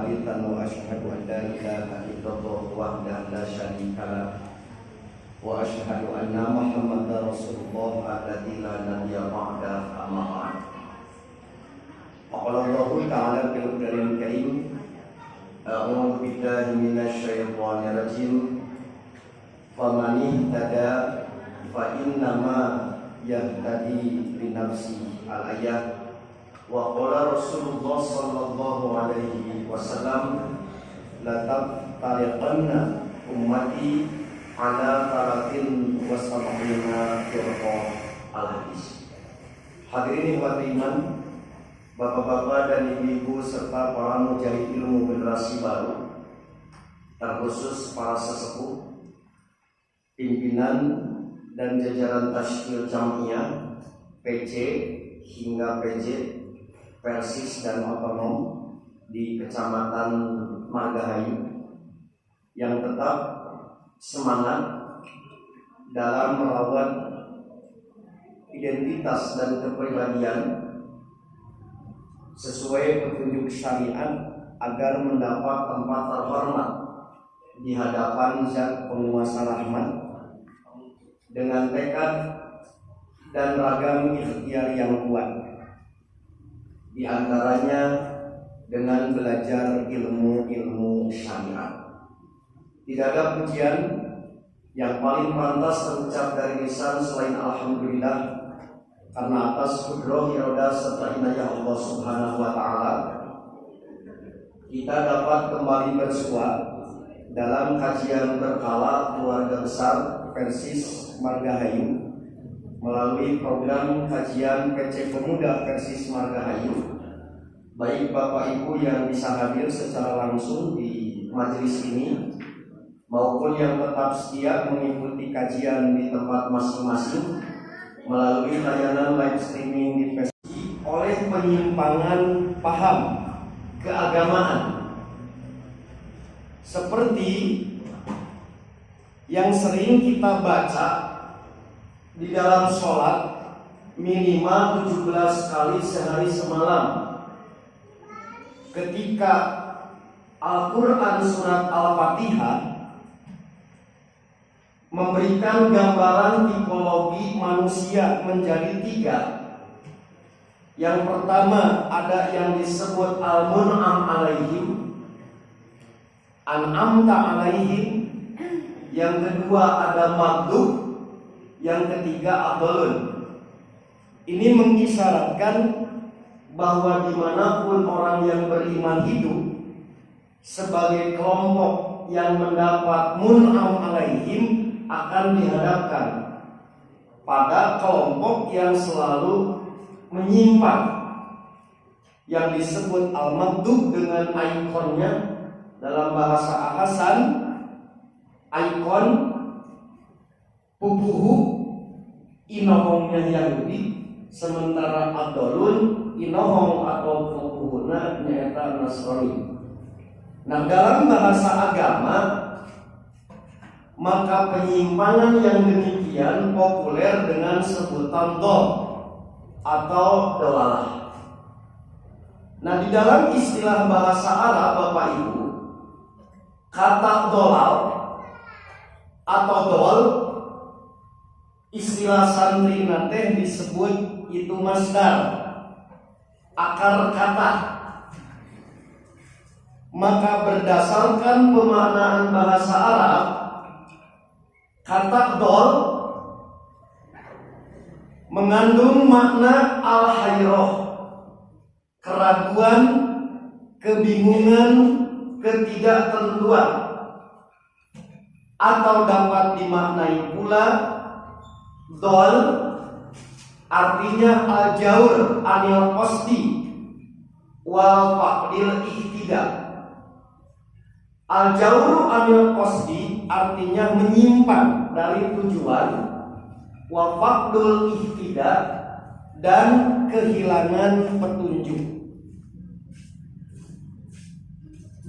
ثالثا وأشهد أن لا إله إلا الله وحده لا شريك له وأشهد أن محمدا رسول الله الذي لا نبي بعده أما بعد فقال الله تعالى في القرآن الكريم أعوذ بالله من الشيطان الرجيم فمن اهتدى فإنما يهتدي لنفسه الآية وقال رسول الله صلى الله عليه وسلم لتفترقن أمتي على 73 firqah al-hadis. Hadirin ikhwati iman, bapak-bapak dan ibu-ibu serta para mujahid ilmu generasi baru, terkhusus para sesepuh, pimpinan dan jajaran Tashkil Jamiyah, PC hingga PJ, Persis dan otonom di Kecamatan Margahayu yang tetap semangat dalam merawat identitas dan kepribadian sesuai petunjuk syariat agar mendapat tempat terhormat di hadapan Zat Penguasa Rahmat dengan tekad dan ragam ikhtiar yang kuat, di antaranya dengan belajar ilmu-ilmu syariat. Tidak ada pujian yang paling pantas terucap dari lisan selain alhamdulillah, karena atas qudroh irodah serta inayah Allah Subhanahu wa taala kita dapat kembali bersua dalam kajian berkala keluarga besar Persis Margahayu melalui program kajian PC Pemuda Persis Margahayu. Baik Bapak Ibu yang bisa hadir secara langsung di majelis ini maupun yang tetap setia mengikuti kajian di tempat masing-masing melalui layanan live streaming di Facebook oleh penyimpangan paham keagamaan seperti yang sering kita baca di dalam sholat minimal 17 kali sehari semalam. Ketika Al-Quran surat Al-Fatihah memberikan gambaran tipologi manusia menjadi 3. Yang pertama ada yang disebut Al-Mun'am alaihim, An'amta alaihim. Yang kedua ada Maghdub, yang ketiga Adolun. Ini mengisyaratkan bahwa dimanapun orang yang beriman hidup sebagai kelompok yang mendapat mun'am alaihim akan dihadapkan pada kelompok yang selalu menyimpan, yang disebut al-maghdub dengan ikonnya dalam bahasa Ahasan, ikon pupuhu inohongnya Yahudi, sementara adolun inohong atau pupuhuna nyata Nasrani. Nah, dalam bahasa agama maka penyimpangan yang demikian populer dengan sebutan dol atau dolalah. Nah, di dalam istilah bahasa Arab Bapak Ibu, kata dolal atau dol istilah santri nateh disebut itu masdar, akar kata. Maka berdasarkan pemaknaan bahasa Arab, kata dol mengandung makna al-hayroh, keraguan, kebingungan, ketidaktentuan, atau dapat dimaknai pula dol artinya al-jaur anil qasdi wal faqdil ihtida. Al-jauru anil qasdi artinya menyimpan dari tujuan, wa faqdul ihtida dan kehilangan petunjuk.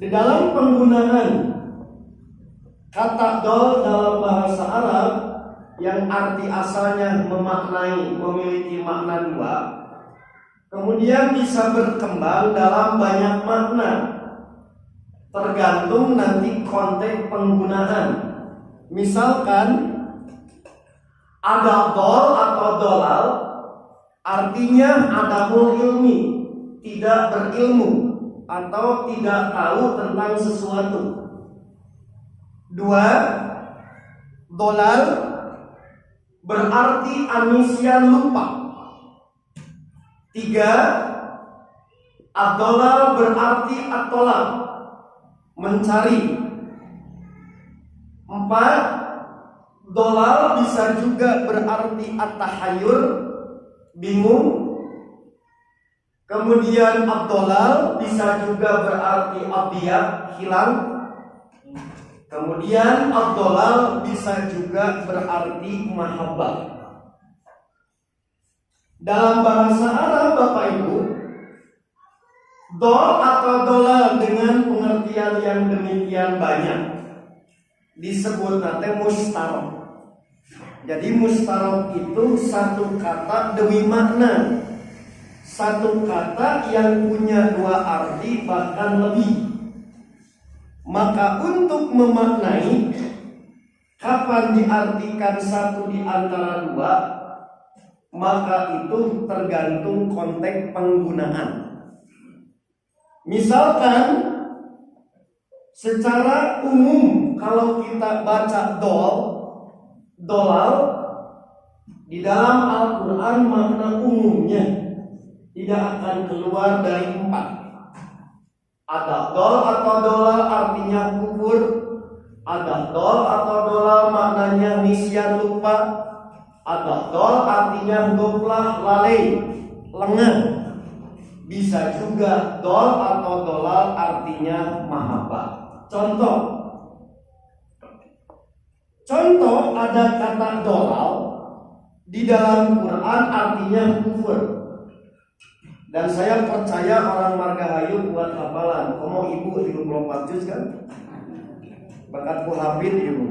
Di dalam penggunaan kata dol dalam bahasa Arab yang arti asalnya memiliki makna 2, kemudian bisa berkembang dalam banyak makna tergantung nanti konteks penggunaan. Misalkan ada dol atau dolal, artinya adamul ilmi, tidak berilmu atau tidak tahu tentang sesuatu. 2. Dolal berarti amnesia, lupa. 3. Ad-dolal berarti at-tolak, mencari. 4. Dolal bisa juga berarti at-tahayyur, bingung. Kemudian ad-dolal bisa juga berarti ad-diyak, hilang. Kemudian ad-dolal bisa juga berarti mahabbah. Dalam bahasa Arab, Bapak Ibu, dol atau dolal dengan pengertian yang demikian banyak disebut nanti mustarok. Jadi mustarok itu satu kata demi makna, satu kata yang punya dua arti bahkan lebih. Maka untuk memaknai kapan diartikan satu di antara dua, maka itu tergantung konteks penggunaan. Misalkan secara umum kalau kita baca dolal di dalam Al-Quran, makna umumnya tidak akan keluar dari 4. Ada dol atau dolal artinya kufur, ada dol atau dolal maknanya nisyan, lupa, ada dol artinya goflah, lalai, lengah. Bisa juga dol atau dolal artinya mahabbah. Contoh ada kata dolal di dalam Quran artinya kufur. Dan saya percaya orang Margahayu buat hafalan. Komo ibu 34 juz kan? Bakatku hafid ibu.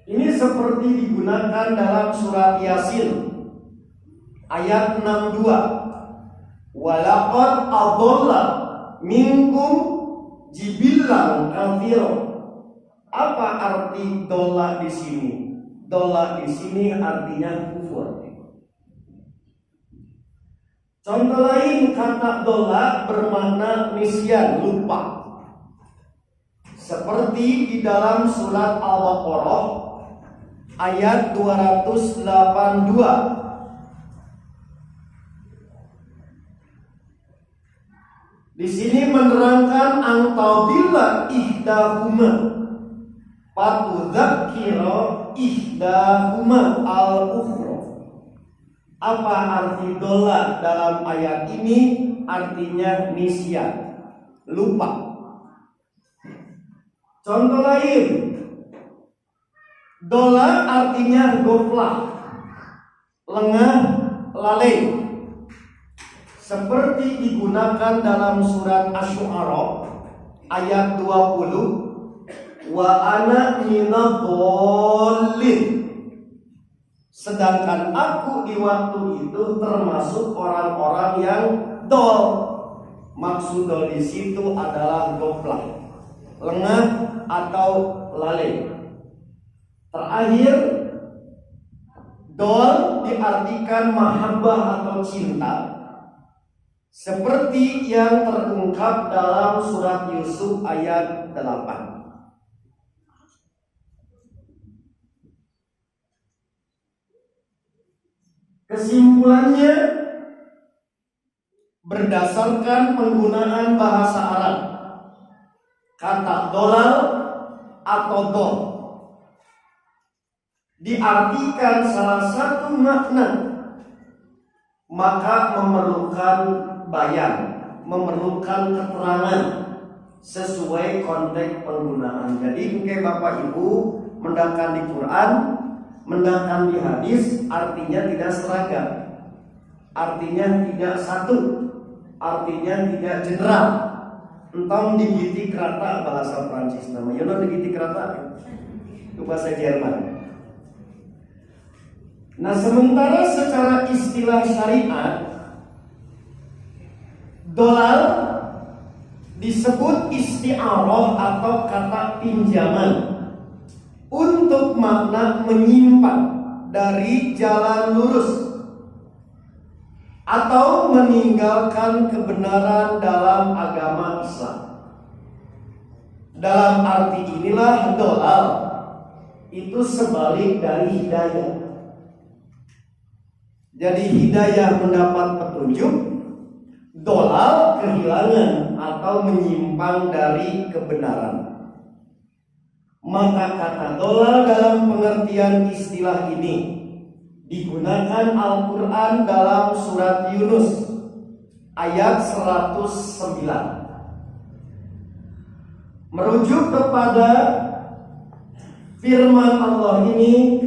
Ini seperti digunakan dalam surat Yasin ayat 62. Walaqad adalla minkum jibillan katsira. Apa arti dola di sini? Dola di sini artinya kufur. Contoh lain, kata dola bermakna nisyan, lupa. Seperti di dalam surat Al-Baqarah ayat 282. Di sini menerangkan antadilla ihdahuma fatudzakkira ihdahuma al-ukhra. Apa arti dola dalam ayat ini? Artinya nisyan, lupa. Contoh lain, dola artinya goflah, lengah, lalai. Seperti digunakan dalam surat Asy-Syu'ara ayat 20, wa ana minadh-dhallin. Sedangkan aku di waktu itu termasuk orang-orang yang dol. Maksud dol di situ adalah goflah, lengah atau lalai. Terakhir, dol diartikan mahabbah atau cinta, seperti yang terungkap dalam surat Yusuf ayat 8. Kesimpulannya, berdasarkan penggunaan bahasa Arab, kata dolal atau dol diartikan salah satu makna, maka memerlukan bayan, memerlukan keterangan sesuai konteks penggunaan. Jadi mungkin Bapak Ibu mendengarkan di Quran, mendengarkan di hadis, artinya tidak seragam, artinya tidak satu, artinya tidak general. Entong digiti kerata bahasa Prancis namanya, yono digiti kerata itu bahasa Jerman. Nah, sementara secara istilah syariat, dolal disebut isti'arah atau kata pinjaman untuk makna menyimpang dari jalan lurus atau meninggalkan kebenaran dalam agama Islam. Dalam arti inilah dolal itu sebalik dari hidayah. Jadi hidayah mendapat petunjuk, dolal kehilangan atau menyimpang dari kebenaran. Maka kata dolal dalam pengertian istilah ini digunakan Al-Quran dalam surat Yunus ayat 109. Merujuk kepada firman Allah ini,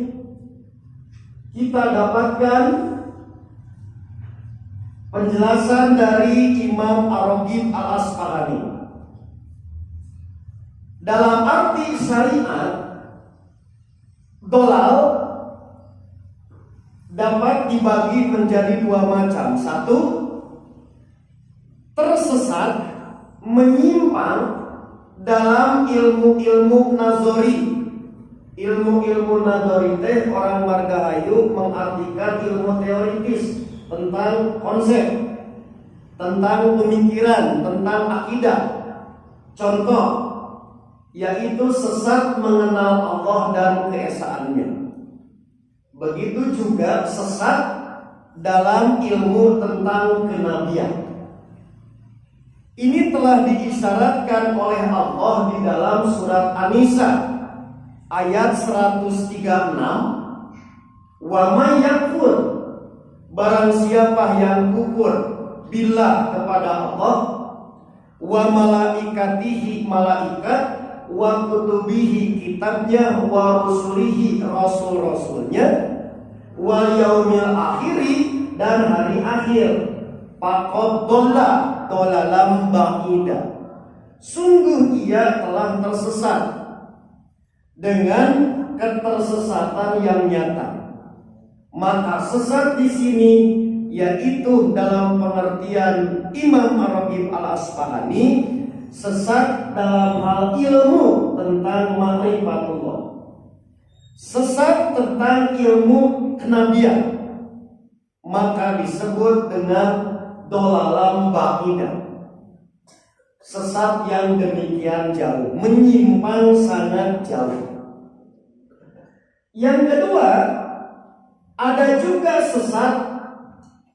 kita dapatkan penjelasan dari Imam Ar-Raghib Al-Asfahani. Dalam arti syariat, dolal dapat dibagi menjadi dua macam. Satu, tersesat, menyimpang dalam ilmu-ilmu nazari. Ilmu-ilmu nazari teh orang margahayu mengartikan ilmu teoritis tentang konsep, tentang pemikiran, tentang akidah. Contoh, yaitu sesat mengenal Allah dan keesaannya. Begitu juga sesat dalam ilmu tentang kenabian. Ini telah diisyaratkan oleh Allah di dalam surat An-Nisa ayat 136. Wa may yakfur, barang siapa yang kufur billah kepada Allah, wa malaikatihi, malaikat, wa kutubihi, kitabnya, wa rusulihi, rasul-rasulnya, wal yaumil akhiri, dan hari akhir, faqad dhalla dhalalan ba'ida, sungguh ia telah tersesat dengan ketersesatan yang nyata. Maka sesat di sini yaitu dalam pengertian Imam Ar-Raghib Al-Asfahani, sesat dalam hal ilmu tentang ma'rifatullah, sesat tentang ilmu kenabian, maka disebut dengan dolalam ba'idah. Sesat yang demikian jauh, menyimpang sangat jauh. Yang kedua, ada juga sesat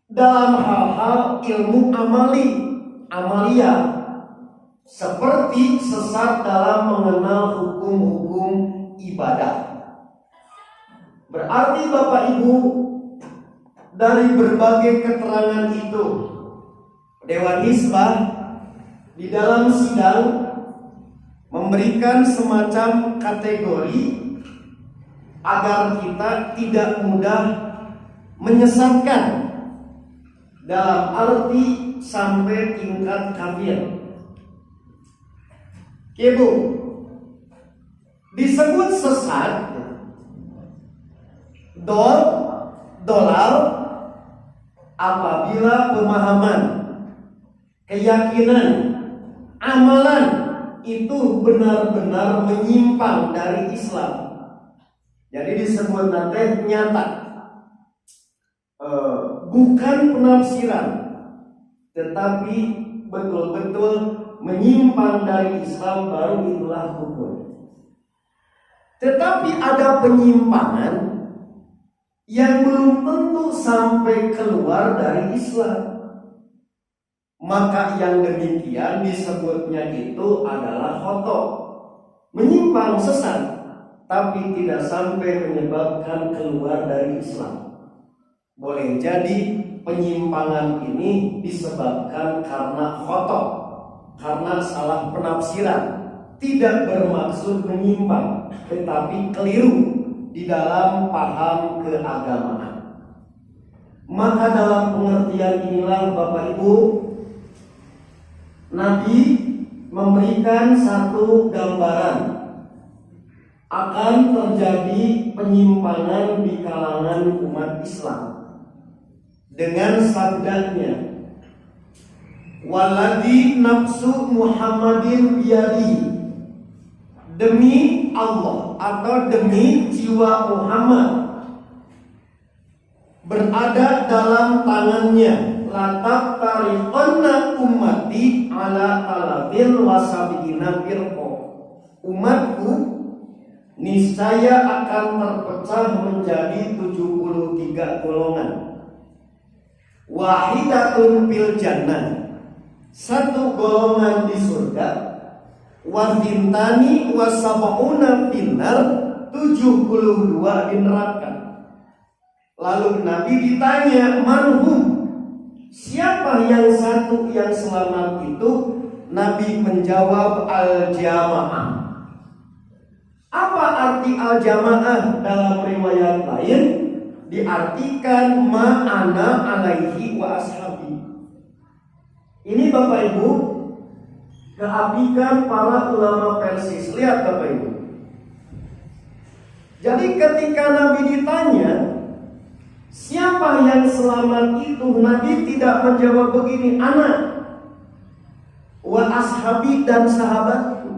dalam hal-hal ilmu amalia, seperti sesat dalam mengenal hukum-hukum ibadah. Berarti Bapak Ibu, dari berbagai keterangan itu, Dewan Hizbah di dalam sidang memberikan semacam kategori agar kita tidak mudah menyesatkan dalam arti sampai tingkat kafir. Ibu, disebut sesat, dolal apabila pemahaman, keyakinan, amalan itu benar-benar menyimpang dari Islam. Jadi disebut nanti nyata, bukan penafsiran, tetapi betul-betul menyimpang dari Islam, baru itulah hukum. Tetapi ada penyimpangan yang belum tentu sampai keluar dari Islam. Maka yang demikian disebutnya itu adalah khoto, menyimpang, sesat, tapi tidak sampai menyebabkan keluar dari Islam. Boleh jadi penyimpangan ini disebabkan karena khoto, karena salah penafsiran, tidak bermaksud menyimpang, tetapi keliru di dalam paham keagamaan. Maka dalam pengertian inilah Bapak Ibu, Nabi memberikan satu gambaran akan terjadi penyimpangan di kalangan umat Islam dengan sabdanya, Waladhi nafsu Muhammadin biyadihi, demi Allah atau demi jiwa Muhammad berada dalam tangannya, latak tariqanna ummati ala talatin wasabiina firqo, umatku niscaya akan terpecah menjadi 73 golongan. Wahidatun fil jannah, satu golongan di surga. Wazintani wasab'una finnar, 72 di neraka. Lalu Nabi ditanya, manhum, siapa yang satu yang selamat itu? Nabi menjawab, al-jamaah. Apa arti al-jamaah dalam riwayat lain? Diartikan ma'ana alaihi wa ashabi. Ini Bapak Ibu keapikan para ulama Persis. Lihat Bapak Ibu. Jadi ketika Nabi ditanya siapa yang selamat itu, Nabi tidak menjawab begini, ana wa ashabi dan sahabatku,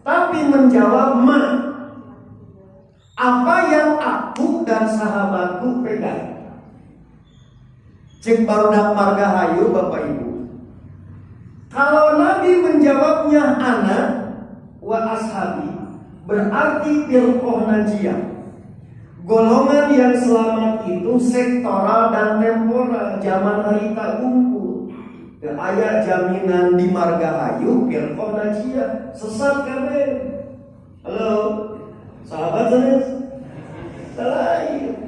tapi menjawab ma, apa yang aku dan sahabatku pegang. Cek barudak margahayu Bapak Ibu. Kalau Nabi menjawabnya ana wa ashabi, berarti firqah najiyah. Golongan yang selamat itu sektoral dan temporal, zaman harita kumpul. Aya jaminan di margahayu firqah najiyah, sesat kabeh. Halo. Sahabat saya salah,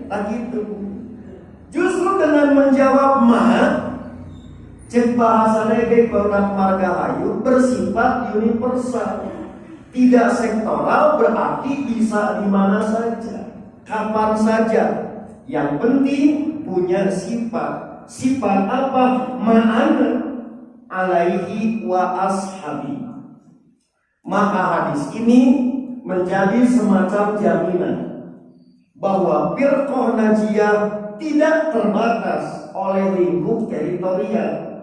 tak gitu. Justru dengan menjawab ma, cek bahasanya kayak barat margahayu, bersifat universal, tidak sektoral, berarti bisa di mana saja, kapan saja. Yang penting punya sifat. Sifat apa? Ma'ana alaihi wa ashabi. Maka hadis ini menjadi semacam jaminan bahwa firqah najiyah tidak terbatas oleh lingkup teritorial,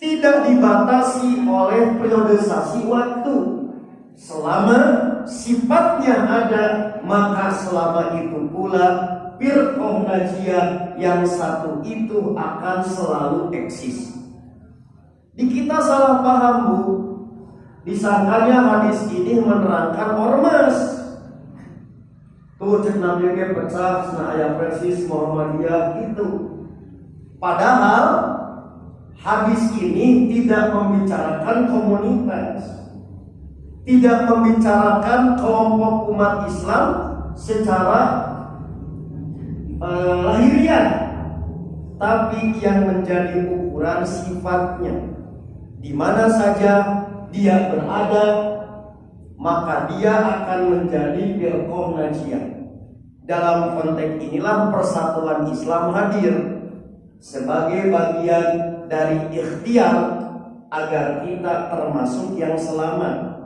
tidak dibatasi oleh periodisasi waktu. Selama sifatnya ada, maka selama itu pula firqah najiyah yang satu itu akan selalu eksis. Di kita salah paham, Bu. Disangkanya hadis ini menerangkan ormas. Tuh cek Nabi ke pecah, nah ayat Persis Muhammadiyah itu. Padahal hadis ini tidak membicarakan komunitas, tidak membicarakan kelompok umat Islam secara lahiriah, tapi yang menjadi ukuran sifatnya. Di mana saja dia berada, maka dia akan menjadi firqah najiyah. Dalam konteks inilah persatuan Islam hadir sebagai bagian dari ikhtiar agar kita termasuk yang selamat,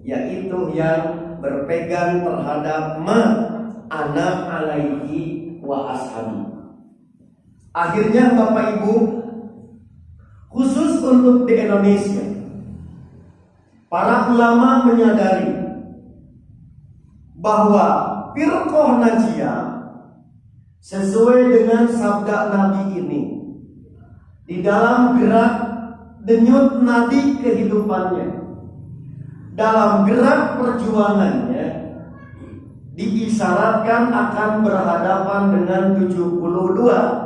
yaitu yang berpegang terhadap ana alaihi wa ashabi. Akhirnya Bapak Ibu, khusus untuk di Indonesia, para ulama menyadari bahwa firqah najiyah sesuai dengan sabda Nabi ini, di dalam gerak denyut nadi kehidupannya, dalam gerak perjuangannya, diisyaratkan akan berhadapan dengan 72.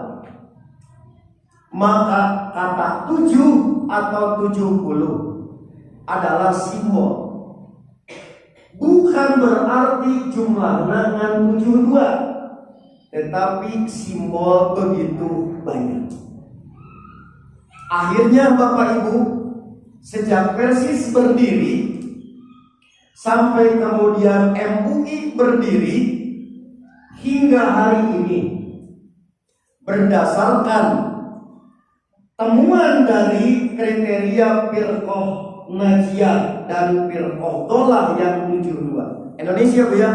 Maka kata 7 atau 70 adalah simbol, bukan berarti jumlahnya dengan 72, tetapi simbol begitu banyak. Akhirnya Bapak Ibu, sejak Persis berdiri sampai kemudian MUI berdiri hingga hari ini, berdasarkan temuan dari kriteria firqah najiyah dan firqah dolah yang 72. Indonesia Bu ya,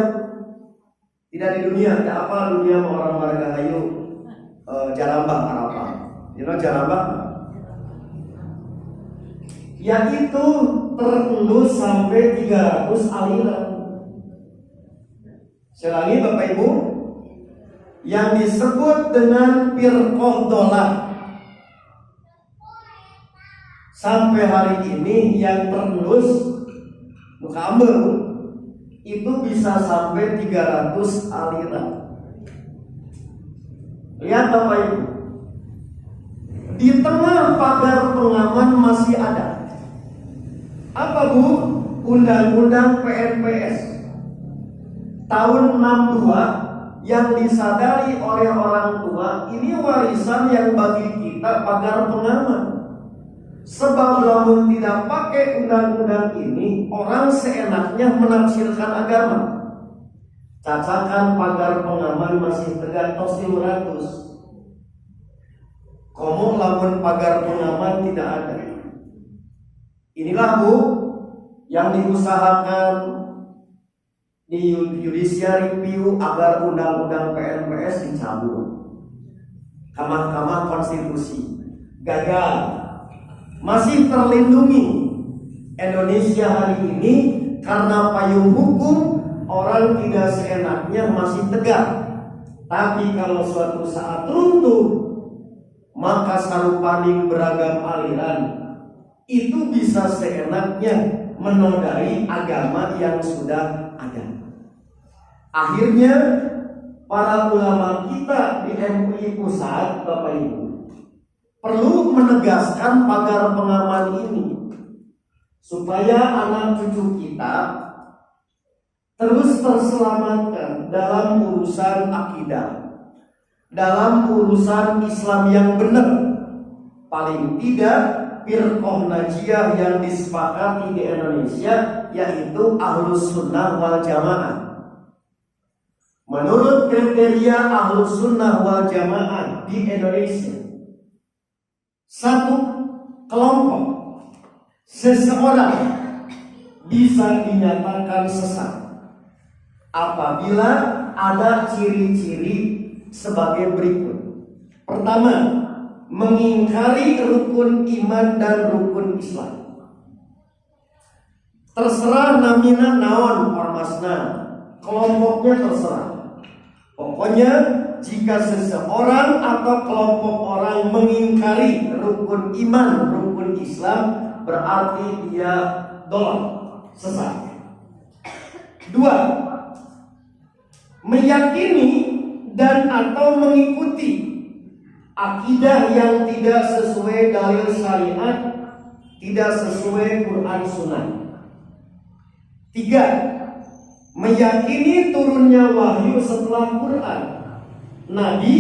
tidak di dunia. Tidak apa dunia orang margahayu jarambah apa? You know jarambah? yaitu terendus sampai 300 aliran. Selangi Bapak Ibu, yang disebut dengan firqah dolah sampai hari ini yang terendus mukambel itu bisa sampai 300 aliran. Lihat Bapak Ibu, di tengah pagar pengaman masih ada apa Bu? Undang-undang PNPS tahun 62 yang disadari oleh orang tua ini warisan yang bagi kita pagar pengaman. Sebab lamun tidak pakai undang-undang ini, orang seenaknya menafsirkan agama. Cacakan pagar pengaman masih tegak tos 500. Komo lamun pagar pengaman tidak ada. Inilah Bu yang diusahakan di judicial review agar undang-undang PNPS dicabut. Mahkamah Konstitusi gagal. Masih terlindungi Indonesia hari ini karena payung hukum orang tidak seenaknya masih tegak. Tapi kalau suatu saat runtuh, maka sarupaning beragam aliran itu bisa seenaknya menodai agama yang sudah ada. Akhirnya para ulama kita di MUI Pusat, Bapak Ibu, perlu menegaskan pagar pengaman ini supaya anak cucu kita terus terselamatkan dalam urusan akidah, dalam urusan Islam yang benar. Paling tidak firqah najiyah yang disepakati di Indonesia yaitu Ahlus Sunnah wal Jamaah. Menurut kriteria Ahlus Sunnah wal Jamaah di Indonesia, satu kelompok seseorang bisa dinyatakan sesat apabila ada ciri-ciri sebagai berikut. Pertama, mengingkari rukun iman dan rukun Islam. Terserah namina naon ormasna, kelompoknya terserah. Pokoknya jika seseorang atau kelompok orang mengingkari rukun iman, rukun Islam, berarti dia dolak, sesat. Dua, meyakini dan atau mengikuti akidah yang tidak sesuai dalil syariat, tidak sesuai Quran Sunnah. Tiga, meyakini turunnya wahyu setelah Quran. Nabi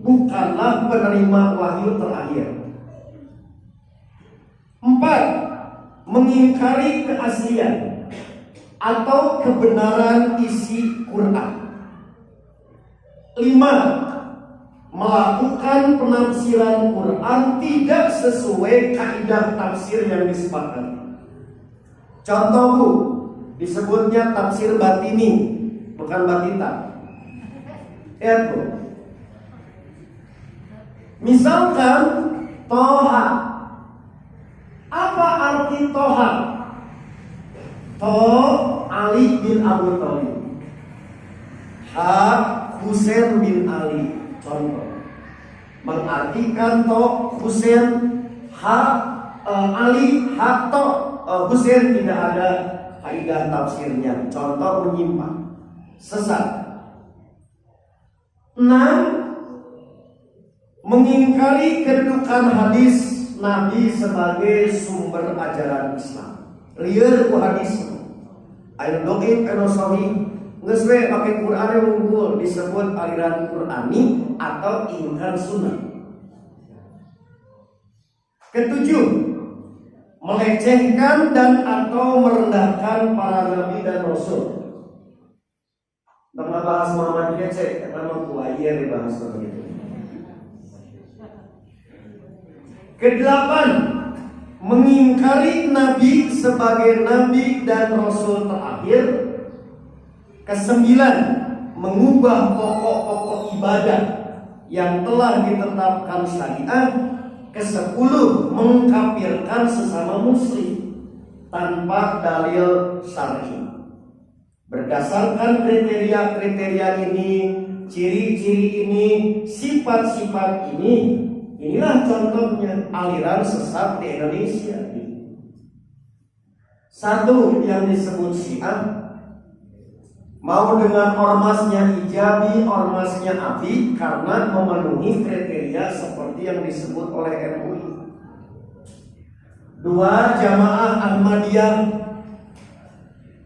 bukanlah penerima wahyu terakhir. Empat, mengingkari keaslian atau kebenaran isi Quran. Lima, melakukan penafsiran Quran tidak sesuai kaidah tafsir yang disepakati. Contoh Bu, disebutnya tafsir batini, bukan batita. Lihat Bu, misalkan Toha, apa arti Toha? Ali bin Abu Thalib, Husain bin Ali. Contoh, mengartikan Husain Ali Husain, tidak ada kaidah tafsirnya. Contoh menyimpang, sesat. 6, mengingkari kedudukan hadis Nabi sebagai sumber ajaran Islam. Lieur ku hadis anu dhaif anu sahih geus we make Quran yang unggul disebut aliran Qurani atau ingkar sunnah. Ketujuh, melecehkan dan atau merendahkan para nabi dan rasul. Nama bahas Muhammad kece, nama ku ayer dibahas begitu. Kedelapan, mengingkari nabi sebagai nabi dan rasul terakhir. Kesembilan, mengubah pokok-pokok ibadah yang telah ditetapkan syariat. Kesepuluh, mengkafirkan sesama muslim tanpa dalil syar'i. Berdasarkan kriteria-kriteria ini, ciri-ciri ini, sifat-sifat ini, inilah contohnya aliran sesat di Indonesia. Satu yang disebut Syiah, mau dengan ormasnya ijabi, ormasnya abi, karena memenuhi kriteria seperti yang disebut oleh MUI. Dua, Jamaah Ahmadiyah.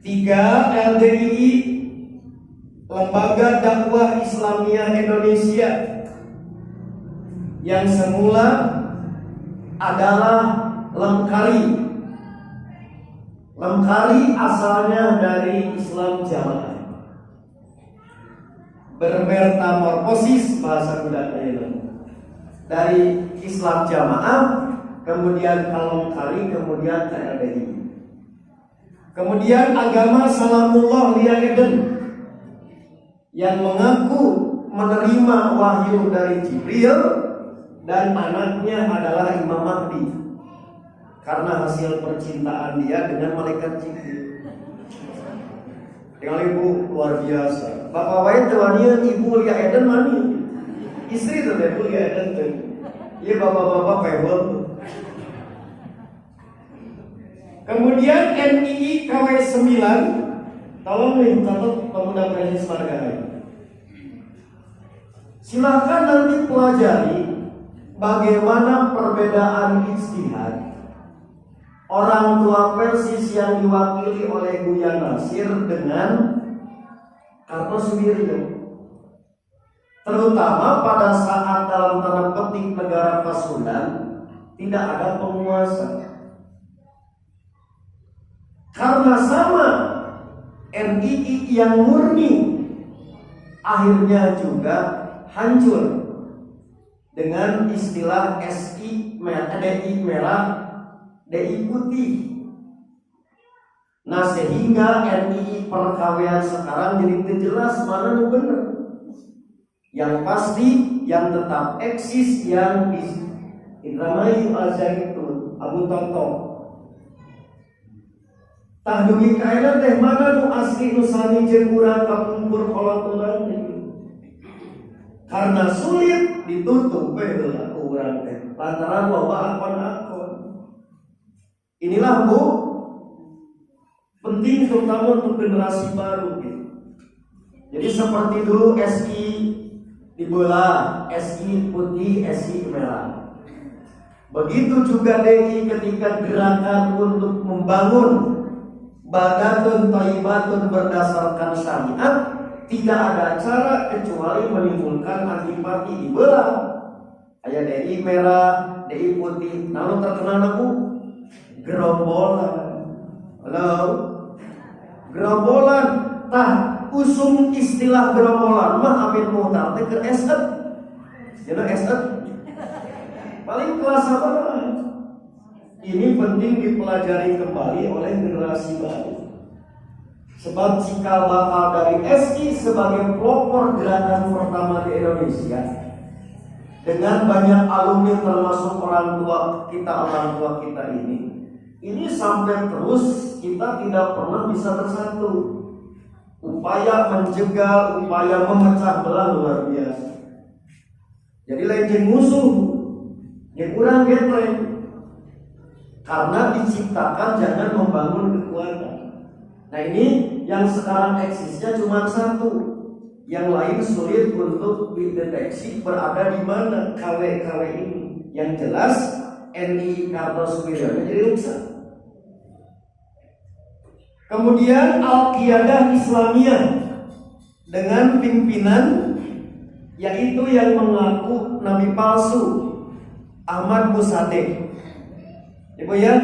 Tiga, LDII, Lembaga Dakwah Islamiyah Indonesia, yang semula adalah Lemkari. Lemkari asalnya dari Islam Jamaah, bermetamorfosis bahasa Sundanya dari Islam Jamaah, kemudian ke Lemkari, kemudian ke LDII. Kemudian agama Salamullah Lia Eden yang mengaku menerima wahyu dari Jibril dan anaknya adalah Imam Mahdi karena hasil percintaan dia dengan malaikat Jibril. Dengan ibu luar biasa. Bapak wae tewanian ibu Lia Eden mani. Istri tuh ibu Lia Eden tuh. Iya bapak-bapak pebel. Kemudian NII KW 9, tolong nih catat pemuda Presiden Margahayu. Silakan nanti pelajari bagaimana perbedaan ijtihad orang tua Persis yang diwakili oleh Buya Nasir dengan Kartosuwiryo, terutama pada saat dalam tanda petik negara Pasundan tidak ada penguasa. Karena sama NII yang murni akhirnya juga hancur dengan istilah SI DI merah, DI putih. Nah sehingga NII perkawian sekarang jadi jelas mana yang benar. Yang pasti yang tetap eksis yang di Indramayu Al-Zaitun Abu Toto. Tah dugi kaena teh mana nu asli nu sami jeung urang kapungkur kolot-kolot ini. Karena sulit ditutup heula ku urang teh lantaran loba akon-akon. Inilah Bu penting terutama untuk generasi baru gitu. Jadi seperti dulu SI dibelah, SI putih, SI merah. Begitu juga DI ketika gerakan untuk membangun Badatun Thayyibatun berdasarkan syariat, tidak ada cara kecuali menimbulkan antipati dibelah. Aya DI merah, DI putih. Lalu terkenal aku gerombolan. Halo, gerombolan. Tah usum istilah gerombolan mah Amin Muhtar teh ke SF. Jadi SF paling kelas apa? Ini penting dipelajari kembali oleh generasi baru. Sebab cikal bakal dari SI sebagai pelopor gerakan pertama di Indonesia, dengan banyak alumni termasuk orang tua kita ini sampai terus kita tidak pernah bisa bersatu. Upaya menjegal, upaya memecah belah luar biasa. Jadi lain musuh, yang kurang getreng. Karena diciptakan jangan membangun kekuatan. Nah ini yang sekarang eksisnya cuma satu, yang lain sulit untuk dideteksi berada di mana KW-KW ini. Yang jelas NII Kartosuwiryo jadi rusak. Kemudian Al-Qiyadah Islamiyah dengan pimpinan yaitu yang mengaku nabi palsu Ahmad Musaddiq. Ibu ya,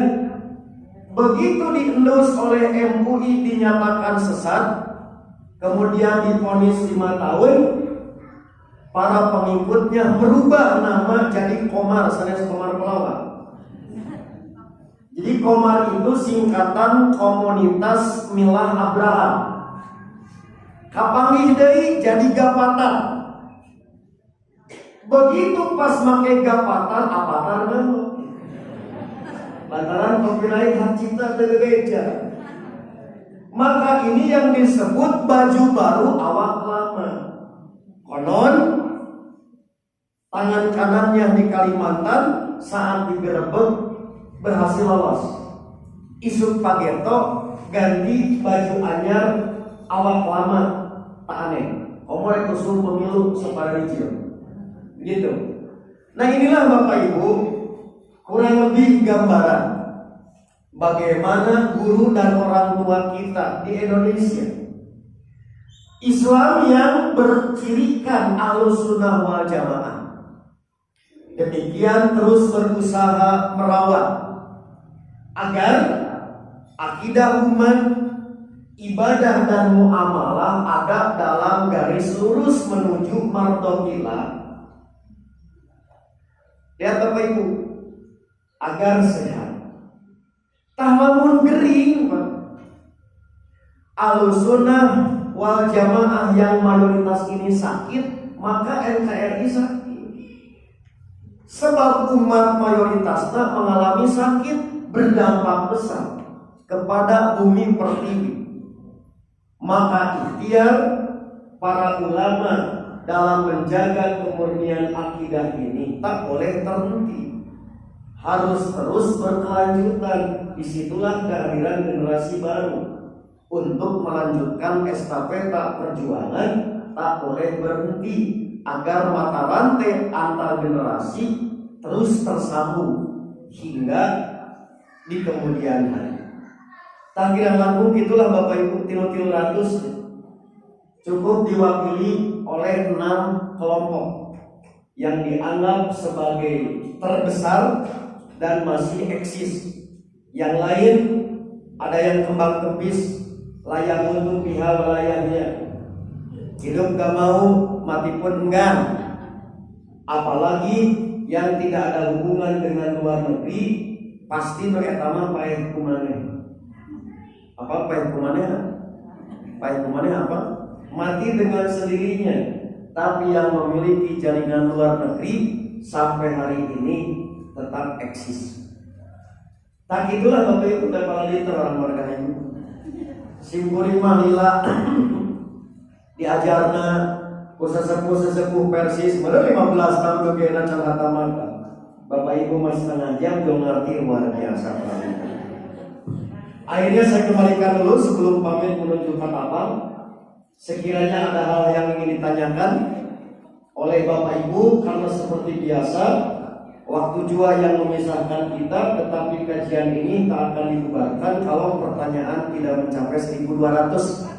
begitu diendus oleh MUI dinyatakan sesat, kemudian divonis 5 tahun, para pengikutnya merubah nama jadi Komar, sanes Komar Pelawak. Jadi Komar itu singkatan Komunitas Milah Abraham. Kapanggih deui jadi Gapata. Begitu pas make gapatan apatar ngeluh. Lantaran pemilai hak cipta teu gereja. Maka ini yang disebut baju baru awak lama. Konon tangan kanannya di Kalimantan saat digerebek berhasil lolos. Isuk pageto ganti baju anyar awak lama, tak aneh. Omor usul pemilu separicil. Gitu. Nah inilah Bapak Ibu kurang lebih gambaran bagaimana guru dan orang tua kita di Indonesia. Islam yang bercirikan Ahlussunnah wal Jamaah. Demikian terus berusaha merawat agar akidah umat, ibadah dan muamalah ada dalam garis lurus menuju mardhotillah. Lihat Bapak Ibu, agar sehat. Lamun gering, Ahlussunnah wal Jamaah yang mayoritas ini sakit, maka NKRI sakit. Sebab umat mayoritasnya mengalami sakit berdampak besar kepada bumi pertiwi. Maka ikhtiar para ulama dalam menjaga kemurnian akidah ini tak boleh terhenti, harus terus berkelanjutan. Disitulah kehadiran generasi baru untuk melanjutkan estafeta perjuangan tak boleh berhenti agar mata rantai antar generasi terus tersambung hingga di kemudian hari. Takdiran langkung itulah Bapak Ibu, 300 cukup diwakili oleh 6 kelompok yang dianggap sebagai terbesar dan masih eksis. Yang lain ada yang kembang kempis, layak untuk pihak wilayahnya, hidup gak mau, mati pun enggan. Apalagi yang tidak ada hubungan dengan luar negeri, pasti mereka paeh kumaneh. Apa paeh kumaneh? Paeh kumaneh apa? Mati dengan sendirinya. Tapi yang memiliki jaringan luar negeri sampai hari ini tetap eksis. Tak itulah Bapak Ibu dan para liter orang warga ibu. Simpuri malila diajarna ku sesepuh Persis baru 15 tahun kegena carata mata. Bapak Ibu masih setengah jam belum ngerti, luar biasa. Akhirnya saya kembalikan dulu sebelum pamit menuju Katapang. Sekiranya ada hal yang ingin ditanyakan oleh Bapak Ibu, karena seperti biasa waktu jua yang memisahkan kita, tetapi kajian ini tak akan dibubarkan kalau pertanyaan tidak mencapai 1200,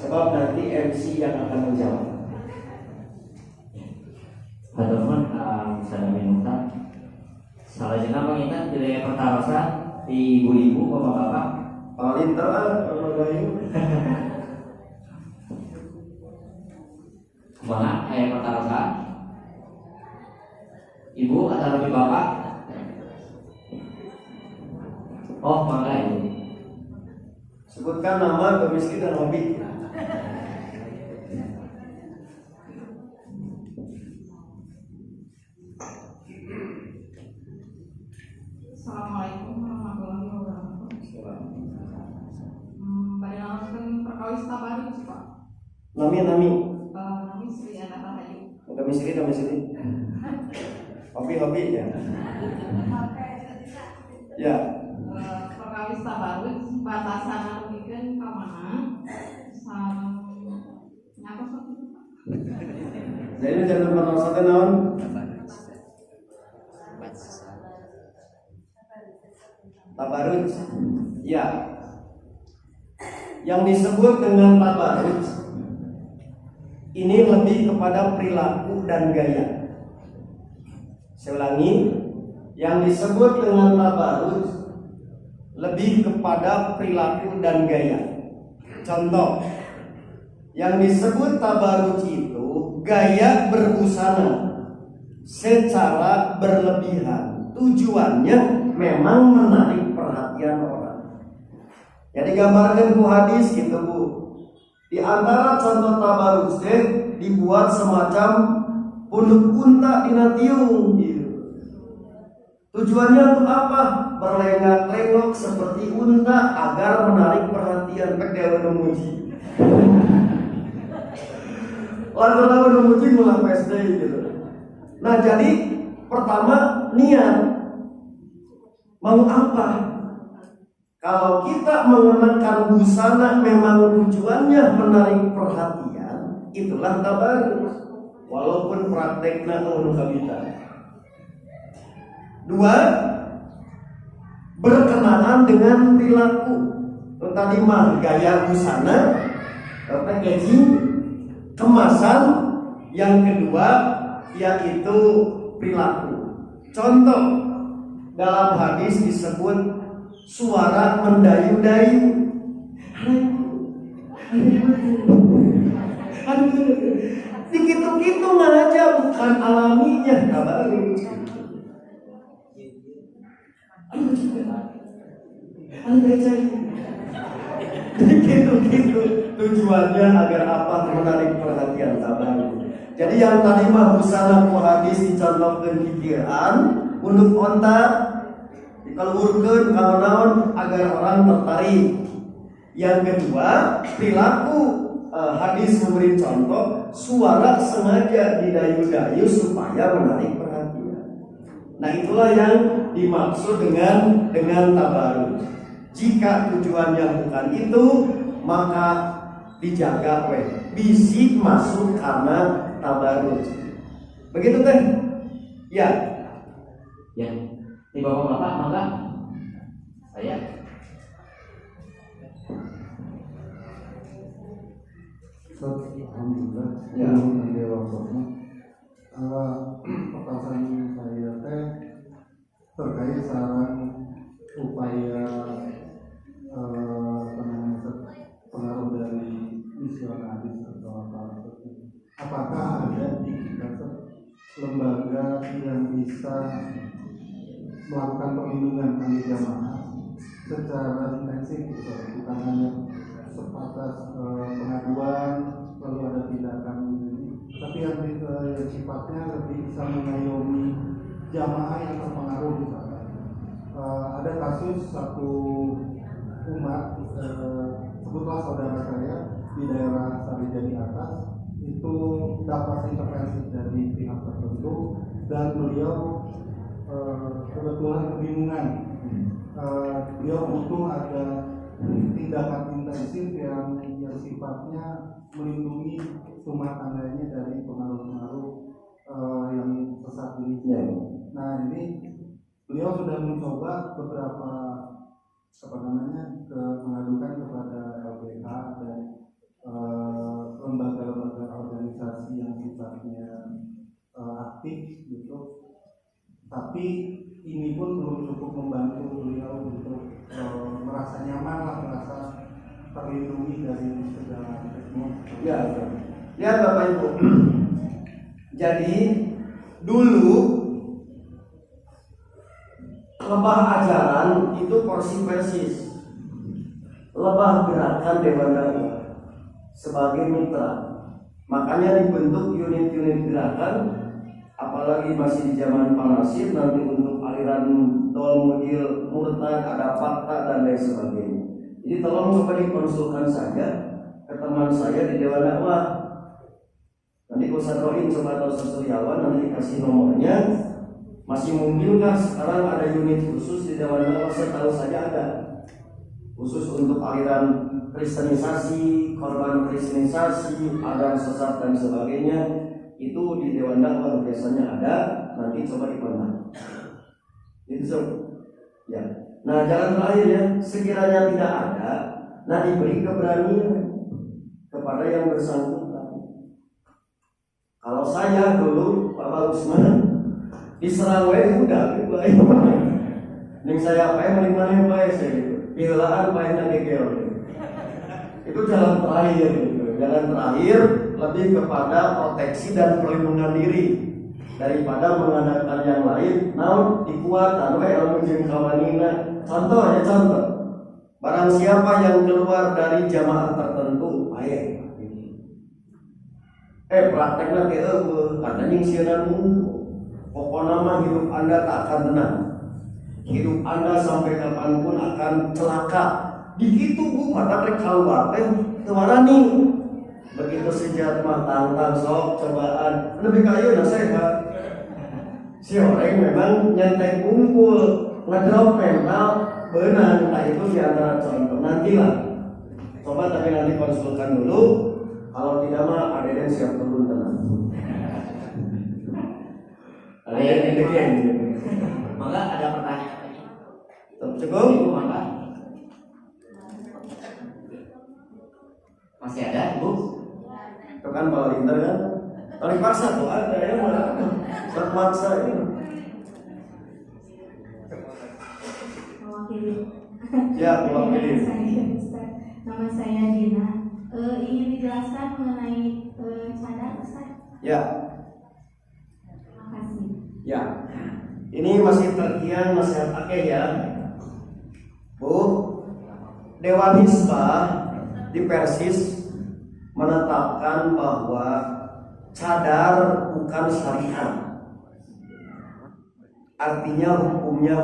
sebab nanti MC yang akan menjawab. Teman-teman, saya minta salah jenah mengingat wilayah Pertarosa di ibu-ibu, bapak-bapak. Paling terang, Kemana? Ayah Pertarosa. Ibu atau lebih bapak? Oh, mangga ibu. Sebutkan nama, domisili dan hobi. Assalamualaikum warahmatullahi wabarakatuh. Perkenalkan perkawis Tabarut, Pak. Nami. Nami Sri Anata Hayu. Domisili. Hobi ya. Ya. Perkawis Tabarut batasan mungkin ke mana? Nyapa seperti itu, Pak. Jadi jangan pernah satu naon. Tabarut. Ya. Yang disebut dengan tabarut ini lebih kepada perilaku dan gaya. Saya ulangi, yang disebut dengan tabarut lebih kepada perilaku dan gaya. Contoh, yang disebut tabarut itu gaya berbusana secara berlebihan. Tujuannya memang menarik perhatian orang. Jadi gambarkan ku hadis gitu Bu. Di antara contoh tabarut dibuat semacam Unduk unta dina tiung gitu. Tujuannya untuk apa? Berlenggak-lenggok seperti unta agar menarik perhatian. Dewa memuji. Lagu-lagu memuji mulai PSD gitu. Nah jadi pertama niat mau apa? Kalau kita mengenakan busana memang tujuannya menarik perhatian, itulah tabarruk. Walaupun praktekna anu kabita. 2. Berkenaan dengan perilaku. Tadi mah gaya busana, packaging, kemasan. Yang kedua yaitu perilaku. Contoh dalam hadis disebut suara mendayu-dayu. Dikitu-kitu aja bukan alaminya tabarruk. Gitu tujuannya agar apa? Menarik perhatian tabarruk. Jadi yang tadi mah busana ku hadis dicontohkeun pikiran unduk onta dikalurkeun naon agar orang tertarik. Yang kedua perilaku, hadis memberi contoh suara sengaja didayu-dayu supaya menarik perhatian. Nah itulah yang dimaksud dengan tabarruk. Jika tujuannya bukan itu, maka dijaga bisi masuk karena tabarruk. Begitu teh? Ya. Ya. Di bapak-bapak maka saya. Alhamdulillah. Ya. Pertanyaan saya teh terkait saran upaya pengaruh dari misionaris atau apa itu. Apakah ada di kita lembaga yang bisa melakukan perlindungan bagi jamaah secara intensif, bukan hanya sebatas pengaduan lalu ada tindakan ini, tapi yang sifatnya lebih bisa mengayomi jamaah yang terpengaruh misalnya. Ada kasus satu umat, sebutlah saudara saya di daerah Sarijadi Atas itu dapat intervensi dari pihak tertentu dan beliau kebetulan kebingungan. Beliau butuh ada tindakan intensif yang sifatnya melindungi rumah tangganya dari pengaruh-pengaruh yang sesat ini. Nah ini beliau sudah mencoba beberapa mengadukan kepada LBH dan lembaga-lembaga organisasi yang sifatnya aktif gitu. Tapi ini pun belum cukup membantu beliau untuk merasa nyaman lah, merasa terlindungi dari segala teknologi. Ya, lihat Bapak Ibu. Jadi dulu lebah ajaran itu porsi persis, lebah gerakan Dewan Dakwah sebagai mitra. Makanya dibentuk unit-unit gerakan, apalagi masih di zaman Panasir nanti untuk aliran Dol Mudil, Murtad, ada fakta dan lain sebagainya. Jadi tolong coba dikonsulkan saja ke teman saya di Dewan Dakwah. Nanti Ustaz Roin coba atau Ustaz Suryawan nanti dikasih nomornya. Masih mungkinkah sekarang ada unit khusus di Dewan Dakwah? Saya tahu saja ada khusus untuk aliran kristenisasi, korban kristenisasi, ada sesat dan sebagainya. Itu di Dewan Dakwah biasanya ada. Nanti coba dikontak. Itu so. Ya. Nah jalan terakhir ya, sekiranya tidak ada, nah diberi keberanian kepada yang bersangkutan. Kalau saya dulu Pak Usman diserang wae udah baik. Ning saya pae meling-meling bae saya gitu. Pihelaan pae ngegel. Itu jalan terakhir gitu. Jalan terakhir lebih kepada proteksi dan perlindungan diri daripada mengandalkan yang lain. Namun dikuatan wae ilmu jeung kawanina. Contoh. Barang siapa yang keluar dari jamaah tertentu, baik. Prakteknya teh karena nyingsiran pokoknya mah hidup Anda tak akan tenang. Hidup Anda sampai kapanpun akan celaka. Begitu Bu, mata rek keluar teh teu warani. Begitu sejat mah tantang sok cobaan. Lebih kayu na sehat. Si orang memang nyantai kumpul, ngedrop mental, benar. Nah itu diantara contoh. Nantilah. Coba tapi nanti konsulkan dulu. Kalau tidak mah ada yang siap turun tenang. Ada yang demikian. Maka ada pertanyaan lagi. Cukup? Maka masih ada, Ibu? Itu kan kalau pinter kan. Tarik paksa tuh ada ya mana? Terpaksa ini. Mewakili. Ya, mewakili. Nama saya Dina. Ingin dijelaskan mengenai cadar, Ustaz? Ya, Terima kasih. ya. Ini masih terkian nasihat akeh ya. Bu, Dewan Hizbah di Persis menetapkan bahwa cadar bukan syariat. Artinya hukumnya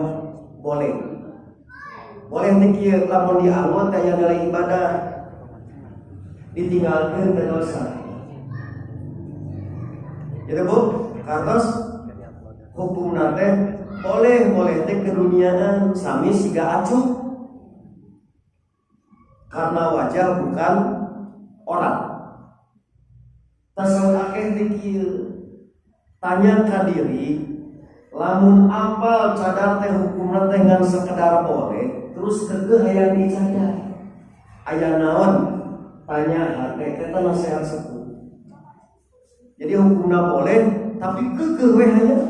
boleh. Boleh dikir lamun dianggot aya nilai ibadah. Ditinggalkan teu dosa. Gitu Bu, kartos hukum nate boleh teh keduniaan sami siga acuh. Karena wajah bukan orang. Tasawuf akeh dikir. Tanya ka diri, lamun apal cadar teh hukumna teh ngan sekedar boleh, terus kekeh hayang dicadar. Aya naon? Tanya hati kita nasihat sepuh. Jadi hukumnya boleh, tapi kekeh we hayang.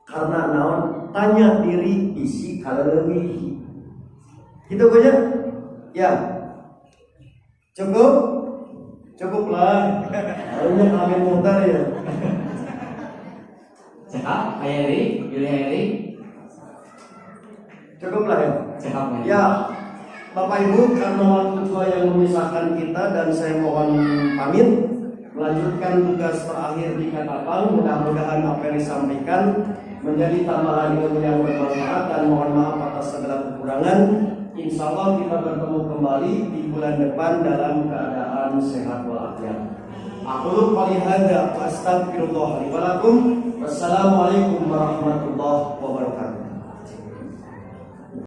Karena naon? Tanya diri isi kalau lebih. Gitu aja. Ya. Cukuplah. Harusnya amin mutar ya. Cekap, Hayri, Yuli Hayri. Cukuplah ya. Cekap Hayri. Ya. Bapak Ibu, karena waktu tua yang memisahkan kita dan saya mohon pamit melanjutkan tugas terakhir di Katapang. Mudah-mudahan apa yang disampaikan menjadi tambahan ilmu yang bermanfaat dan mohon maaf atas segala kekurangan. Insya Allah kita bertemu kembali di bulan depan dalam keadaan sehat walafiat. Aku qouli hadza wa astaghfirullah li wa lakum. Wassalamualaikum warahmatullahi wabarakatuh.